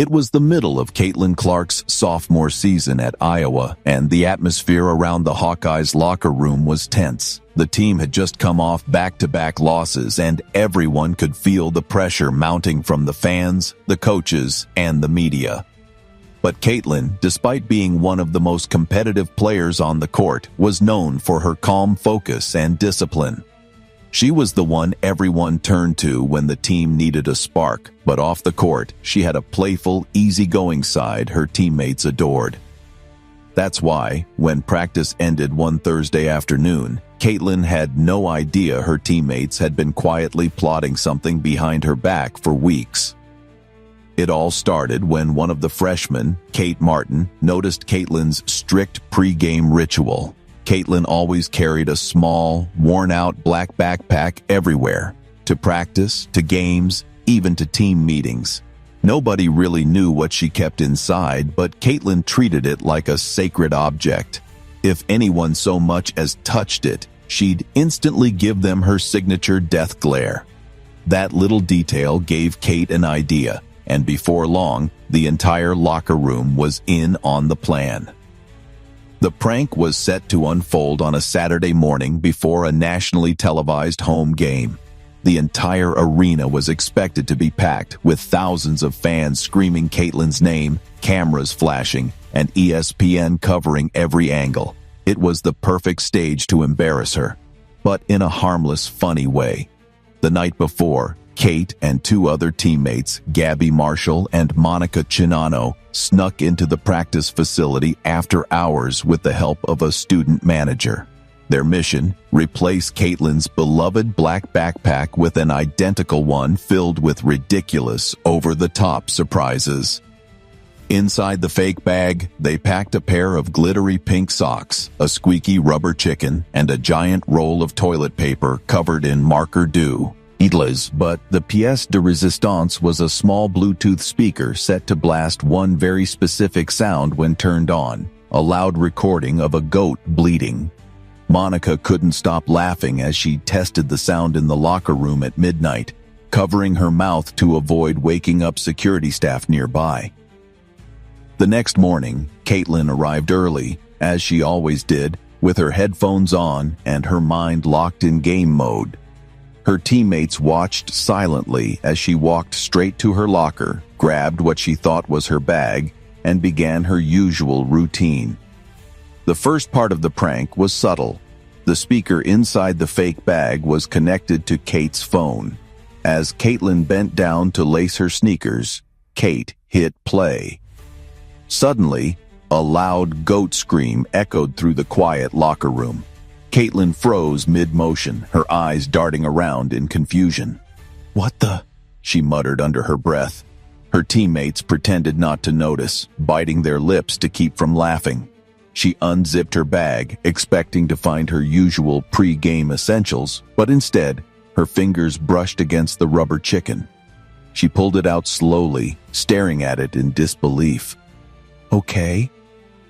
It was the middle of Caitlin Clark's sophomore season at Iowa, and the atmosphere around the Hawkeyes' locker room was tense. The team had just come off back-to-back losses, and everyone could feel the pressure mounting from the fans, the coaches, and the media. But Caitlin, despite being one of the most competitive players on the court, was known for her calm focus and discipline. She was the one everyone turned to when the team needed a spark, but off the court, she had a playful, easygoing side her teammates adored. That's why, when practice ended one Thursday afternoon, Caitlin had no idea her teammates had been quietly plotting something behind her back for weeks. It all started when one of the freshmen, Kate Martin, noticed Caitlin's strict pre-game ritual. Caitlin always carried a small, worn-out black backpack everywhere, to practice, to games, even to team meetings. Nobody really knew what she kept inside, but Caitlin treated it like a sacred object. If anyone so much as touched it, she'd instantly give them her signature death glare. That little detail gave Kate an idea, and before long, the entire locker room was in on the plan. The prank was set to unfold on a Saturday morning before a nationally televised home game. The entire arena was expected to be packed, with thousands of fans screaming Caitlin's name, cameras flashing, and ESPN covering every angle. It was the perfect stage to embarrass her, but in a harmless, funny way. The night before, Kate and two other teammates, Gabby Marshall and Monica Chinano, snuck into the practice facility after hours with the help of a student manager. Their mission: replace Caitlin's beloved black backpack with an identical one filled with ridiculous, over-the-top surprises. Inside the fake bag, they packed a pair of glittery pink socks, a squeaky rubber chicken, and a giant roll of toilet paper covered in marker dew. But the pièce de résistance was a small Bluetooth speaker set to blast one very specific sound when turned on, a loud recording of a goat bleating. Monica couldn't stop laughing as she tested the sound in the locker room at midnight, covering her mouth to avoid waking up security staff nearby. The next morning, Caitlin arrived early, as she always did, with her headphones on and her mind locked in game mode. Her teammates watched silently as she walked straight to her locker, grabbed what she thought was her bag, and began her usual routine. The first part of the prank was subtle. The speaker inside the fake bag was connected to Kate's phone. As Caitlin bent down to lace her sneakers, Kate hit play. Suddenly, a loud goat scream echoed through the quiet locker room. Caitlin froze mid-motion, her eyes darting around in confusion. "What the?" she muttered under her breath. Her teammates pretended not to notice, biting their lips to keep from laughing. She unzipped her bag, expecting to find her usual pre-game essentials, but instead, her fingers brushed against the rubber chicken. She pulled it out slowly, staring at it in disbelief. "Okay,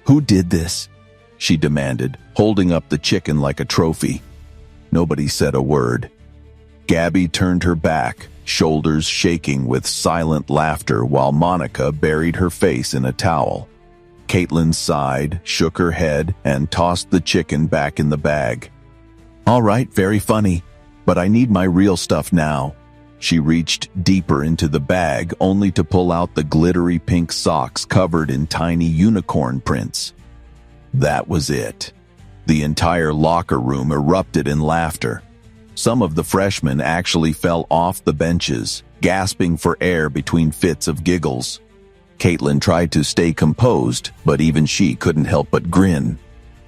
who did this?" she demanded, holding up the chicken like a trophy. Nobody said a word. Gabby turned her back, shoulders shaking with silent laughter, while Monica buried her face in a towel. Caitlin sighed, shook her head, and tossed the chicken back in the bag. "All right, very funny, but I need my real stuff now." She reached deeper into the bag, only to pull out the glittery pink socks covered in tiny unicorn prints. That was it. The entire locker room erupted in laughter. Some of the freshmen actually fell off the benches, gasping for air between fits of giggles. Caitlin tried to stay composed, but even she couldn't help but grin.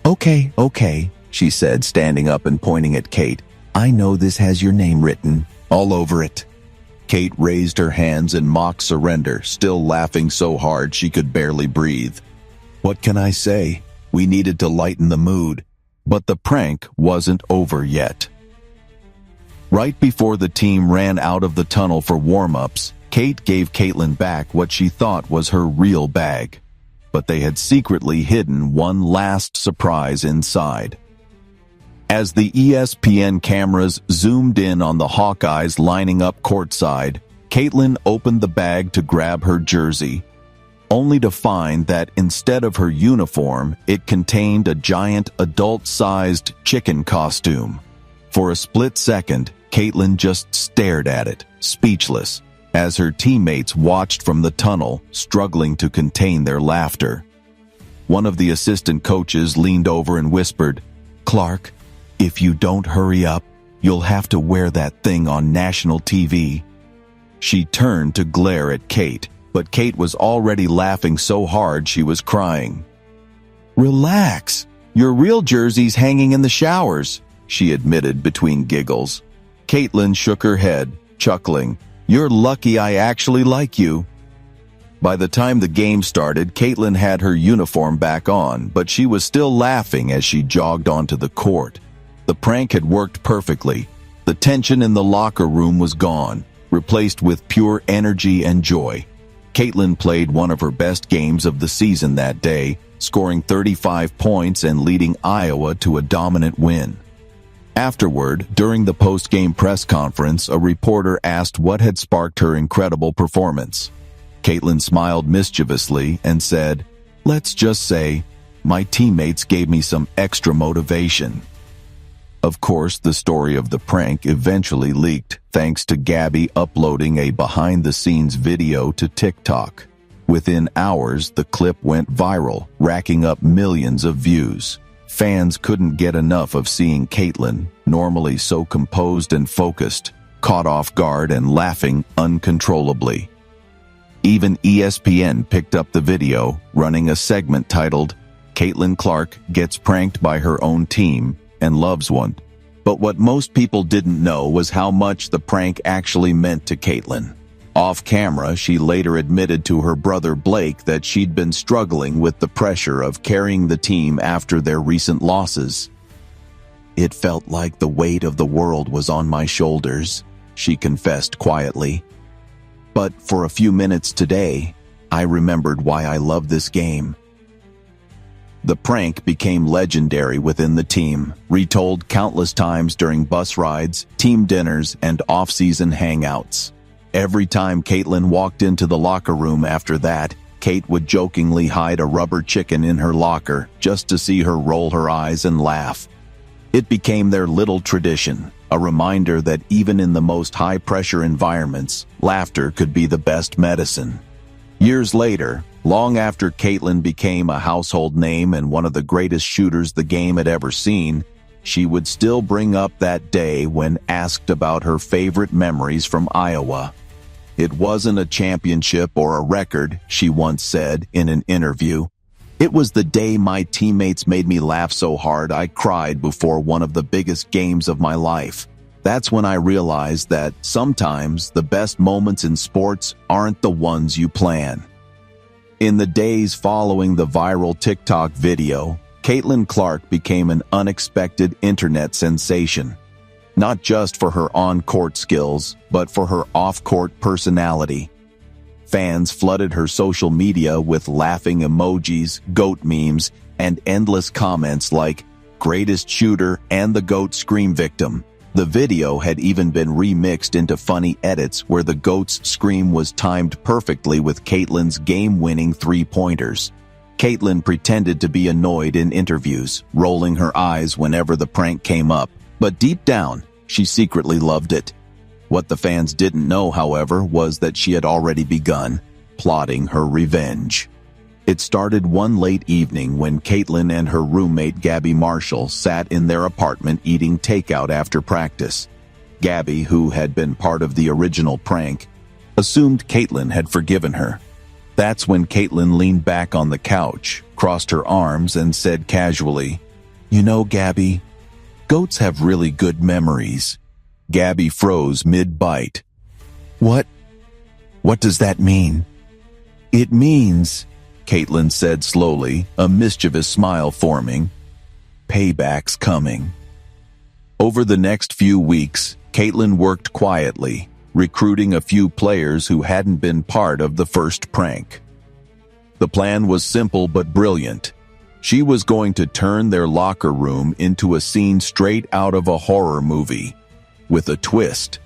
Okay, she said, standing up and pointing at Kate. "I know this has your name written all over it." Kate raised her hands in mock surrender, still laughing so hard she could barely breathe. What can I say? We needed to lighten the mood, but the prank wasn't over yet. Right before the team ran out of the tunnel for warm-ups, Kate gave Caitlin back what she thought was her real bag, but they had secretly hidden one last surprise inside. As the ESPN cameras zoomed in on the Hawkeyes lining up courtside, Caitlin opened the bag to grab her jersey, only to find that instead of her uniform, it contained a giant adult-sized chicken costume. For a split second, Caitlin just stared at it, speechless, as her teammates watched from the tunnel, struggling to contain their laughter. One of the assistant coaches leaned over and whispered, "Clark, if you don't hurry up, you'll have to wear that thing on national TV." She turned to glare at Kate, but Kate was already laughing so hard she was crying. "Relax. Your real jersey's hanging in the showers," she admitted between giggles. Caitlin shook her head, chuckling. "You're lucky I actually like you." By the time the game started, Caitlin had her uniform back on, but she was still laughing as she jogged onto the court. The prank had worked perfectly. The tension in the locker room was gone, replaced with pure energy and joy. Caitlin played one of her best games of the season that day, scoring 35 points and leading Iowa to a dominant win. Afterward, during the post-game press conference, a reporter asked what had sparked her incredible performance. Caitlin smiled mischievously and said, "Let's just say, my teammates gave me some extra motivation." Of course, the story of the prank eventually leaked, thanks to Gabby uploading a behind-the-scenes video to TikTok. Within hours, the clip went viral, racking up millions of views. Fans couldn't get enough of seeing Caitlin, normally so composed and focused, caught off guard and laughing uncontrollably. Even ESPN picked up the video, running a segment titled, "Caitlin Clark Gets Pranked by Her Own Team and Loves One." But what most people didn't know was how much the prank actually meant to Caitlin. Off camera, she later admitted to her brother Blake that she'd been struggling with the pressure of carrying the team after their recent losses. "It felt like the weight of the world was on my shoulders," she confessed quietly. "But for a few minutes today, I remembered why I love this game." The prank became legendary within the team, retold countless times during bus rides, team dinners, and off-season hangouts. Every time Caitlin walked into the locker room after that, Kate would jokingly hide a rubber chicken in her locker just to see her roll her eyes and laugh. It became their little tradition, a reminder that even in the most high-pressure environments, laughter could be the best medicine. Years later, long after Caitlin became a household name and one of the greatest shooters the game had ever seen, she would still bring up that day when asked about her favorite memories from Iowa. "It wasn't a championship or a record," she once said in an interview. "It was the day my teammates made me laugh so hard I cried before one of the biggest games of my life. That's when I realized that sometimes the best moments in sports aren't the ones you plan." In the days following the viral TikTok video, Caitlin Clark became an unexpected internet sensation. Not just for her on-court skills, but for her off-court personality. Fans flooded her social media with laughing emojis, GOAT memes, and endless comments like, "Greatest shooter and the GOAT scream victim." The video had even been remixed into funny edits where the GOAT's scream was timed perfectly with Caitlin's game-winning three-pointers. Caitlin pretended to be annoyed in interviews, rolling her eyes whenever the prank came up, but deep down, she secretly loved it. What the fans didn't know, however, was that she had already begun plotting her revenge. It started one late evening when Caitlin and her roommate Gabby Marshall sat in their apartment eating takeout after practice. Gabby, who had been part of the original prank, assumed Caitlin had forgiven her. That's when Caitlin leaned back on the couch, crossed her arms, and said casually, "You know, Gabby, goats have really good memories." Gabby froze mid-bite. What does that mean?" "It means," Caitlin said slowly, a mischievous smile forming, "payback's coming." Over the next few weeks, Caitlin worked quietly, recruiting a few players who hadn't been part of the first prank. The plan was simple but brilliant. She was going to turn their locker room into a scene straight out of a horror movie, with a twist.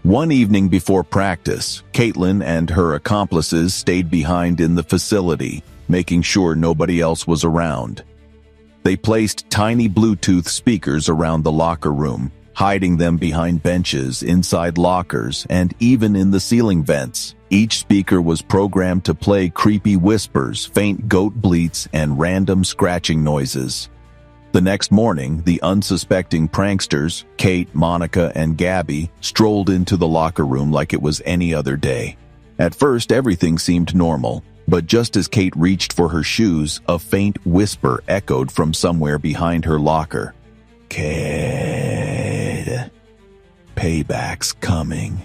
One evening before practice, Caitlin and her accomplices stayed behind in the facility, making sure nobody else was around. They placed tiny Bluetooth speakers around the locker room, hiding them behind benches, inside lockers, and even in the ceiling vents. Each speaker was programmed to play creepy whispers, faint goat bleats, and random scratching noises. The next morning, the unsuspecting pranksters, Kate, Monica, and Gabby, strolled into the locker room like it was any other day. At first, everything seemed normal, but just as Kate reached for her shoes, a faint whisper echoed from somewhere behind her locker. "Kate, payback's coming."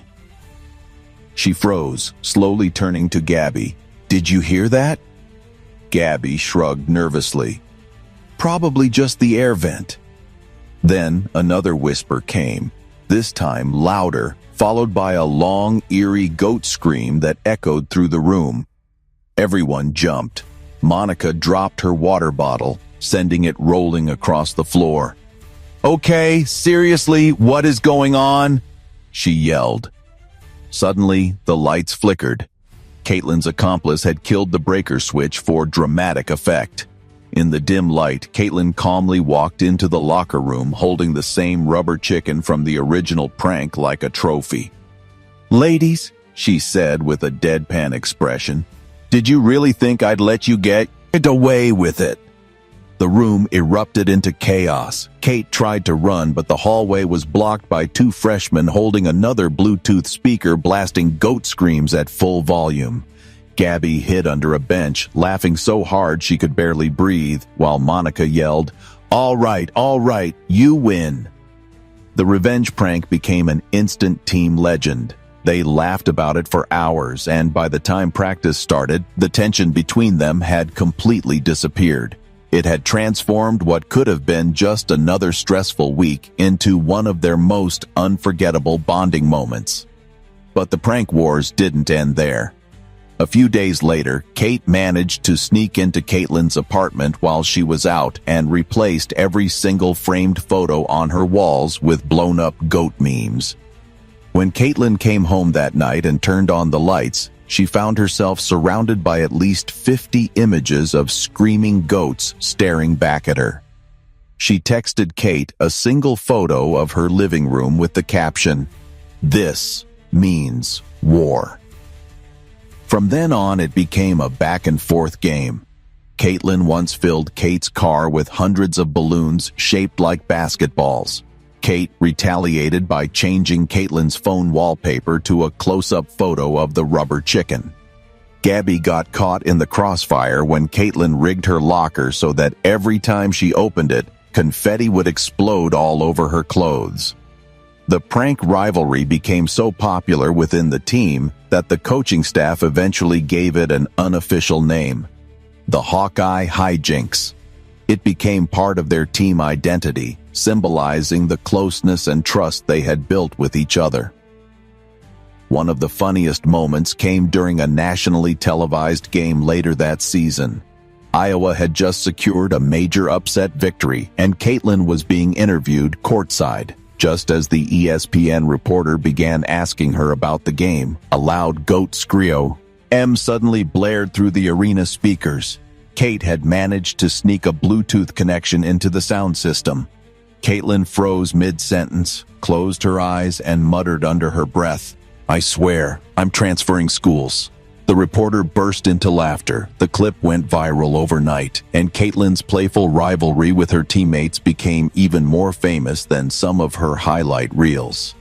She froze, slowly turning to Gabby. "Did you hear that?" Gabby shrugged nervously. "Probably just the air vent." Then another whisper came, this time louder, followed by a long, eerie goat scream that echoed through the room. Everyone jumped. Monica dropped her water bottle, sending it rolling across the floor. "Okay, seriously, what is going on?" she yelled. Suddenly, the lights flickered. Caitlin's accomplice had killed the breaker switch for dramatic effect. In the dim light, Caitlin calmly walked into the locker room holding the same rubber chicken from the original prank like a trophy. "Ladies," she said with a deadpan expression, "did you really think I'd let you get away with it?" The room erupted into chaos. Kate tried to run, but the hallway was blocked by two freshmen holding another Bluetooth speaker blasting goat screams at full volume. Gabby hid under a bench, laughing so hard she could barely breathe, while Monica yelled, all right, you win." The revenge prank became an instant team legend. They laughed about it for hours, and by the time practice started, the tension between them had completely disappeared. It had transformed what could have been just another stressful week into one of their most unforgettable bonding moments. But the prank wars didn't end there. A few days later, Kate managed to sneak into Caitlin's apartment while she was out and replaced every single framed photo on her walls with blown-up goat memes. When Caitlin came home that night and turned on the lights, she found herself surrounded by at least 50 images of screaming goats staring back at her. She texted Kate a single photo of her living room with the caption, "This means war." From then on, it became a back-and-forth game. Caitlin once filled Kate's car with hundreds of balloons shaped like basketballs. Kate retaliated by changing Caitlin's phone wallpaper to a close-up photo of the rubber chicken. Gabby got caught in the crossfire when Caitlin rigged her locker so that every time she opened it, confetti would explode all over her clothes. The prank rivalry became so popular within the team that the coaching staff eventually gave it an unofficial name, the Hawkeye Hijinks. It became part of their team identity, symbolizing the closeness and trust they had built with each other. One of the funniest moments came during a nationally televised game later that season. Iowa had just secured a major upset victory, and Caitlin was being interviewed courtside. Just as the ESPN reporter began asking her about the game, a loud goat scream suddenly blared through the arena speakers. Kate had managed to sneak a Bluetooth connection into the sound system. Caitlin froze mid-sentence, closed her eyes, and muttered under her breath, "I swear, I'm transferring schools." The reporter burst into laughter. The clip went viral overnight, and Caitlin's playful rivalry with her teammates became even more famous than some of her highlight reels.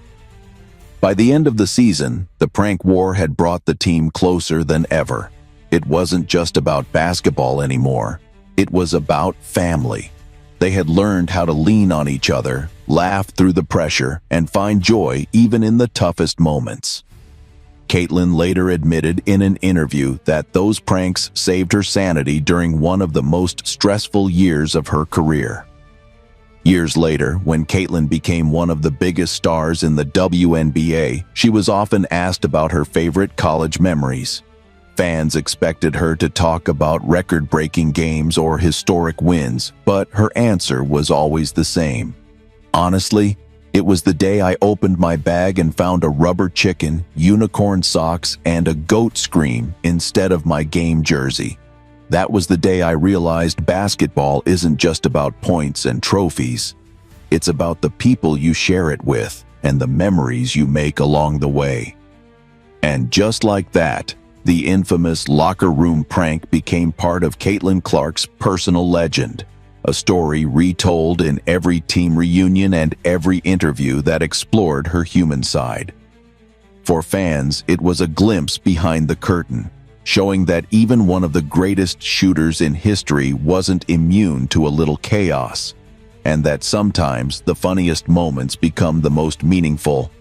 By the end of the season, the prank war had brought the team closer than ever. It wasn't just about basketball anymore. It was about family. They had learned how to lean on each other, laugh through the pressure, and find joy even in the toughest moments. Caitlin later admitted in an interview that those pranks saved her sanity during one of the most stressful years of her career. Years later, when Caitlin became one of the biggest stars in the WNBA, she was often asked about her favorite college memories. Fans expected her to talk about record-breaking games or historic wins, but her answer was always the same. Honestly, It was the day I opened my bag and found a rubber chicken, unicorn socks, and a goat scream instead of my game jersey. That was the day I realized basketball isn't just about points and trophies. It's about the people you share it with and the memories you make along the way. And just like that, the infamous locker room prank became part of Caitlin Clark's personal legend, a story retold in every team reunion and every interview that explored her human side. For fans, it was a glimpse behind the curtain, showing that even one of the greatest shooters in history wasn't immune to a little chaos, and that sometimes the funniest moments become the most meaningful.